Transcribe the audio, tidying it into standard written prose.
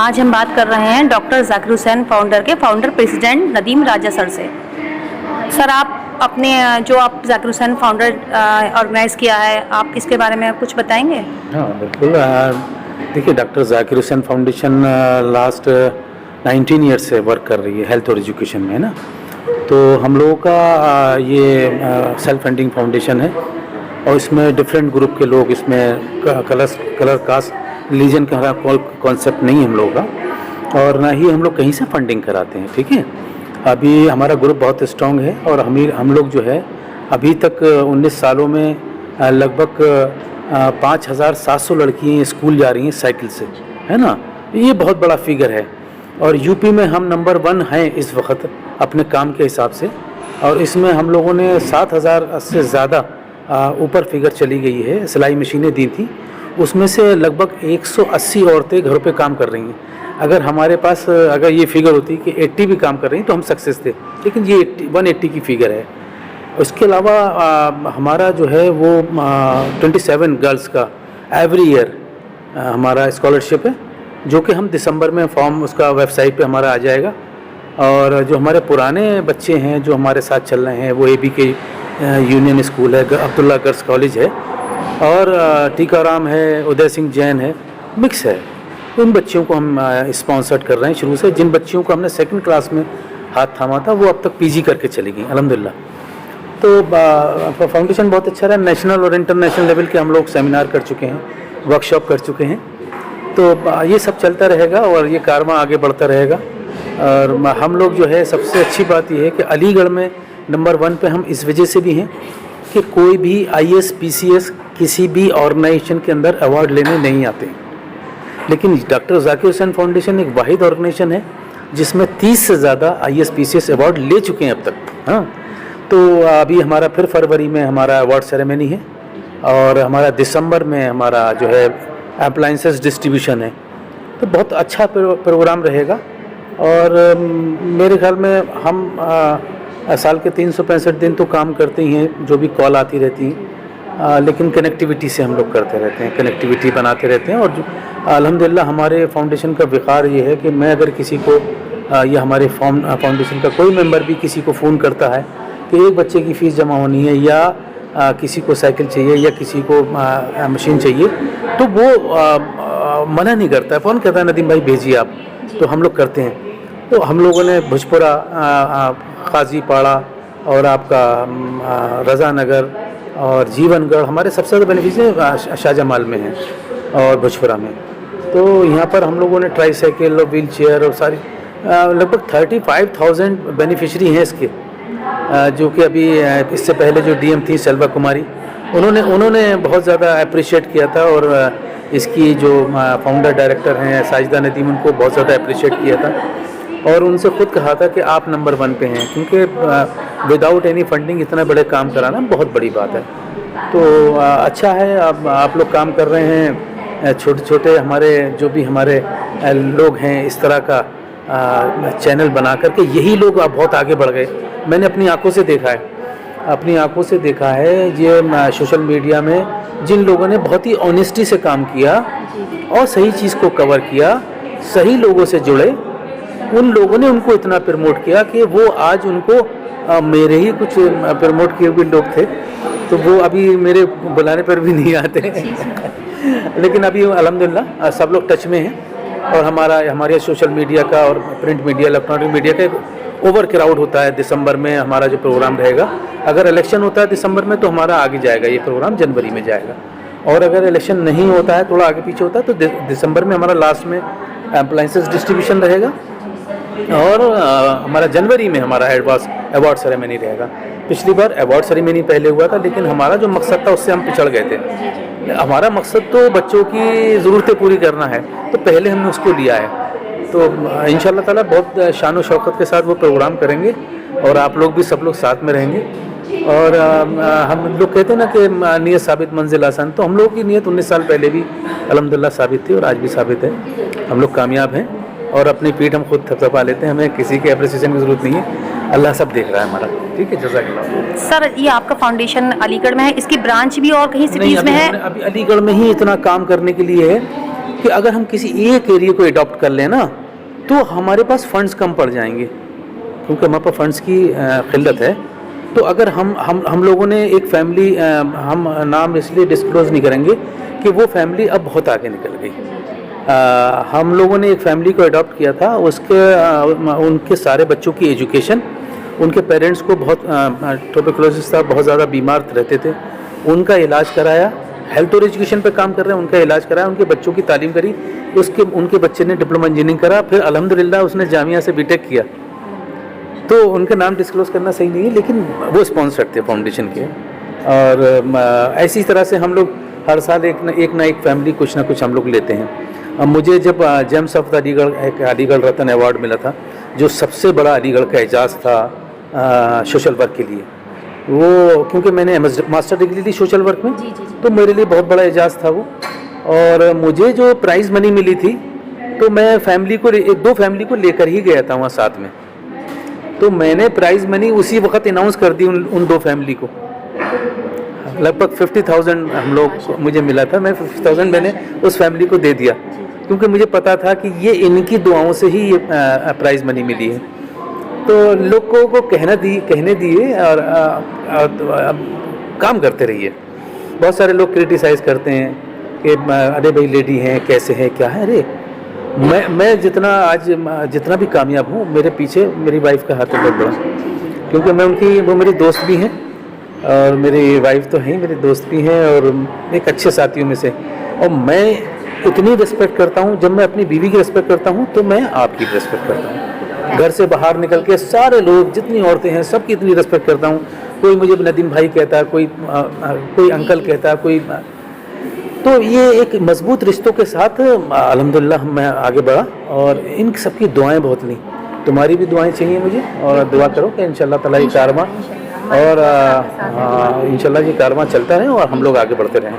आज हम बात कर रहे हैं doctor Zakir Hussain founder president Nadeem Raja sir से। सर, आप अपने जो आप जाकिर हुसैन फाउंडर ऑर्गेनाइज़ किया है, आप इसके बारे में कुछ बताएंगे? हाँ बिल्कुल। देखिए, doctor Zakir Hussain foundation last 19 years से वर्क कर रही है हेल्थ और एजुकेशन में, है ना। तो हम लोगों का ये सेल्फ फंडिंग फाउंडेशन है और इसमें डिफरेंट ग्रुप के लोग, इसमें कलर कास्ट रिलीजन का कॉन्सेप्ट नहीं है हम लोगों का, और ना ही हम लोग कहीं से फंडिंग कराते हैं। ठीक है, अभी हमारा ग्रुप बहुत स्ट्रॉन्ग है और हम लोग जो है अभी तक 19 सालों में लगभग 5700 लड़कियाँ स्कूल जा रही हैं साइकिल से, है ना। ये बहुत बड़ा फिगर है और यूपी में हम नंबर 1 हैं इस वक्त अपने काम के हिसाब से। और इसमें हम लोगों ने 7000 से ज़्यादा ऊपर फिगर चली गई है, सिलाई मशीनें दी थी, उसमें से लगभग 180 औरतें घरों पे काम कर रही हैं। अगर हमारे पास अगर ये फिगर होती कि 80 भी काम कर रही हैं तो हम सक्सेस थे, लेकिन ये 180 की फिगर है। उसके अलावा हमारा जो है वो 27 गर्ल्स का एवरी ईयर हमारा स्कॉलरशिप है, जो कि हम दिसंबर में फॉर्म उसका वेबसाइट पे हमारा आ जाएगा। और जो हमारे पुराने बच्चे हैं जो हमारे साथ चल रहे हैं, वो ABK यूनियन स्कूल है, अब्दुल्ला गर्ल्स कॉलेज है और टीकाराम है, उदय सिंह जैन है, मिक्स है। उन बच्चियों को हम स्पॉन्सर्ड कर रहे हैं शुरू से। जिन बच्चियों को हमने 2nd क्लास में हाथ थामा था वो अब तक PG करके चली गई अल्हम्दुलिल्लाह। तो फाउंडेशन बहुत अच्छा रहा। नेशनल और इंटरनेशनल लेवल के हम लोग सेमिनार कर चुके हैं, वर्कशॉप कर चुके हैं। तो ये सब चलता रहेगा और ये कारवां आगे बढ़ता रहेगा। और हम लोग जो है, सबसे अच्छी बात यह है कि अलीगढ़ में नंबर 1 पे हम इस वजह से भी हैं कि कोई भी IAS PCS किसी भी ऑर्गेनाइजेशन के अंदर अवार्ड लेने नहीं आते, लेकिन डॉक्टर जाकिर हुसैन फाउंडेशन एक वाहिद ऑर्गेनाइजेशन है जिसमें 30 से ज़्यादा IAS PCS अवार्ड ले चुके हैं अब तक। हाँ, तो अभी हमारा फिर फरवरी में हमारा अवार्ड सेरेमनी है और हमारा दिसंबर में हमारा जो है अप्लायंसेस डिस्ट्रीब्यूशन है। तो बहुत अच्छा प्रोग्राम रहेगा और मेरे ख्याल में हम साल के 365 दिन तो काम करते ही हैं, जो भी कॉल आती रहती हैं, लेकिन कनेक्टिविटी से हम लोग करते रहते हैं, कनेक्टिविटी बनाते रहते हैं। और अल्हम्दुलिल्लाह हमारे फाउंडेशन का विकार ये है कि मैं अगर किसी को या हमारे फाउंडेशन का कोई मेंबर भी किसी को फ़ोन करता है कि एक बच्चे की फ़ीस जमा होनी है या किसी को साइकिल चाहिए या किसी को मशीन चाहिए, तो वो मना नहीं करता है, फ़ोन कहता है नदीम भाई भेजिए आप, तो हम लोग करते हैं। तो हम लोगों ने भुजपुरा, काजीपाड़ा और आपका रज़ा नगर और जीवनगढ़, हमारे सबसे ज़्यादा बेनिफिशियरी शाहजमाल में है और भुजपुरा में। तो यहाँ पर हम लोगों ने ट्राईसाइकिल और व्हील चेयर और सारी लगभग 35,000 बेनिफिशरी हैं इसके, जो कि अभी इससे पहले जो DM थी सेल्वा कुमारी, उन्होंने बहुत ज़्यादा अप्रिशिएट किया था। और इसकी जो फाउंडर डायरेक्टर हैं साजिदा नदीम, उनको बहुत ज़्यादा अप्रिशिएट किया था और उनसे खुद कहा था कि आप नंबर 1 पे हैं, क्योंकि विदाउट एनी फंडिंग इतना बड़े काम कराना बहुत बड़ी बात है। तो अच्छा है, अब आप लोग काम कर रहे हैं, छोटे छोटे हमारे जो भी हमारे लोग हैं इस तरह का चैनल बना करके, यही लोग अब बहुत आगे बढ़ गए। मैंने अपनी आंखों से देखा है ये सोशल मीडिया में जिन लोगों ने बहुत ही ऑनेस्टी से काम किया और सही चीज़ को कवर किया, सही लोगों से जुड़े, उन लोगों ने उनको इतना प्रमोट किया कि वो आज उनको मेरे ही कुछ प्रमोट किए हुए लोग थे, तो वो अभी मेरे बुलाने पर भी नहीं आते लेकिन अभी अल्हम्दुलिल्लाह सब लोग टच में हैं। और हमारे सोशल मीडिया का और प्रिंट मीडिया, इलेक्ट्रॉनिक मीडिया का एक ओवर क्राउड होता है। दिसंबर में हमारा जो प्रोग्राम रहेगा, अगर इलेक्शन होता है दिसंबर में तो हमारा आगे जाएगा, ये प्रोग्राम जनवरी में जाएगा। और अगर इलेक्शन नहीं होता है, थोड़ा आगे पीछे होता है, तो दिसंबर में हमारा लास्ट में अप्लायंसेस डिस्ट्रीब्यूशन रहेगा और हमारा जनवरी में हमारा अवार्ड सेरेमनी रहेगा। पिछली बार अवार्ड सेरेमनी पहले हुआ था, लेकिन हमारा जो मकसद था उससे हम पिछड़ गए थे। हमारा मकसद तो बच्चों की ज़रूरतें पूरी करना है, तो पहले हमने उसको लिया है। तो इंशाअल्लाह ताला बहुत शान और शौकत के साथ वो प्रोग्राम करेंगे और आप लोग भी सब लोग साथ में रहेंगे। और हम लोग कहते हैं ना कि नीयत साबित मंजिल आसान, तो हम लोगों की नीयत 19 साल पहले भी अल्हम्दुलिल्लाह साबित थी और आज भी साबित है। हम लोग कामयाब हैं और अपनी पीठ हम खुद थपथपा लेते हैं, हमें किसी के अप्रिसिएशन की ज़रूरत नहीं है, अल्लाह सब देख रहा है हमारा। ठीक है, जज़ाकल्लाह। सर, ये आपका फाउंडेशन अलीगढ़ में है, इसकी ब्रांच भी और कहीं सिटीज़ में है? अभी अलीगढ़ में ही इतना काम करने के लिए है कि अगर हम किसी एक एरिया को अडॉप्ट कर लें ना तो हमारे पास फंड्स कम पड़ जाएंगे, क्योंकि हमारे पास फंड्स की किल्लत है। तो अगर हम लोगों ने एक फैमिली, हम नाम इसलिए डिस्क्लोज़ नहीं करेंगे कि वो फैमिली अब बहुत आगे निकल गई। हम लोगों ने एक फैमिली को अडॉप्ट किया था, उनके सारे बच्चों की एजुकेशन, उनके पेरेंट्स को बहुत ट्यूबरकुलोसिस था, बहुत ज़्यादा बीमार रहते थे, उनका इलाज कराया, हेल्थ और एजुकेशन पे काम कर रहे हैं, उनका इलाज कराया, उनके बच्चों की तालीम करी, उनके बच्चे ने डिप्लोमा इंजीनियरिंग करा, फिर अल्हम्दुलिल्लाह उसने जामिया से बीटेक किया। तो उनका नाम डिस्क्लोज़ करना सही नहीं है, लेकिन वो स्पॉन्सर थे फाउंडेशन के। और ऐसी तरह से हम लोग हर साल एक ना एक फैमिली कुछ ना कुछ हम लोग लेते हैं। अब मुझे जब जेम्स ऑफ द अलीगढ़, एक अलीगढ़ रत्न अवार्ड मिला था, जो सबसे बड़ा अलीगढ़ का एजाज़ था सोशल वर्क के लिए, वो क्योंकि मैंने मास्टर डिग्री ली सोशल वर्क में, तो मेरे लिए बहुत बड़ा एजाज़ था वो। और मुझे जो प्राइज़ मनी मिली थी, तो मैं एक दो फैमिली को लेकर ही गया था वहाँ साथ में। तो मैंने प्राइज़ मनी उसी वक्त अनाउंस कर दी उन दो फैमिली को। लगभग 50,000 मुझे मिला था। मैं 50,000 मैंने उस फैमिली को दे दिया, क्योंकि मुझे पता था कि ये इनकी दुआओं से ही ये प्राइज़ मनी मिली है। तो लोगों को कहने दिए और काम करते रहिए। बहुत सारे लोग क्रिटिसाइज़ करते हैं कि अरे भाई लेडी हैं, कैसे है, क्या है। अरे मैं जितना भी कामयाब हूँ, मेरे पीछे मेरी वाइफ का हाथ है बहुत बड़ा, क्योंकि वो मेरी दोस्त भी हैं, और मेरी वाइफ तो है ही, मेरी दोस्त भी हैं, और एक अच्छे साथियों में से। और मैं इतनी रिस्पेक्ट करता हूँ, जब मैं अपनी बीवी की रिस्पेक्ट करता हूँ तो मैं आपकी भी रिस्पेक्ट करता हूँ। घर से बाहर निकल के सारे लोग, जितनी औरतें हैं, सबकी इतनी रिस्पेक्ट करता हूँ। कोई मुझे नदीम भाई कहता, कोई अंकल कहता, कोई। तो ये एक मजबूत रिश्तों के साथ अल्हम्दुलिल्लाह मैं आगे बढ़ा, और इन सबकी दुआएं बहुत ली। तुम्हारी भी दुआएं चाहिए मुझे, और दुआ करो कि इंशाल्लाह ताला ये कारवां और इंशाल्लाह ये कारवां चलता रहे और हम लोग आगे बढ़ते रहें।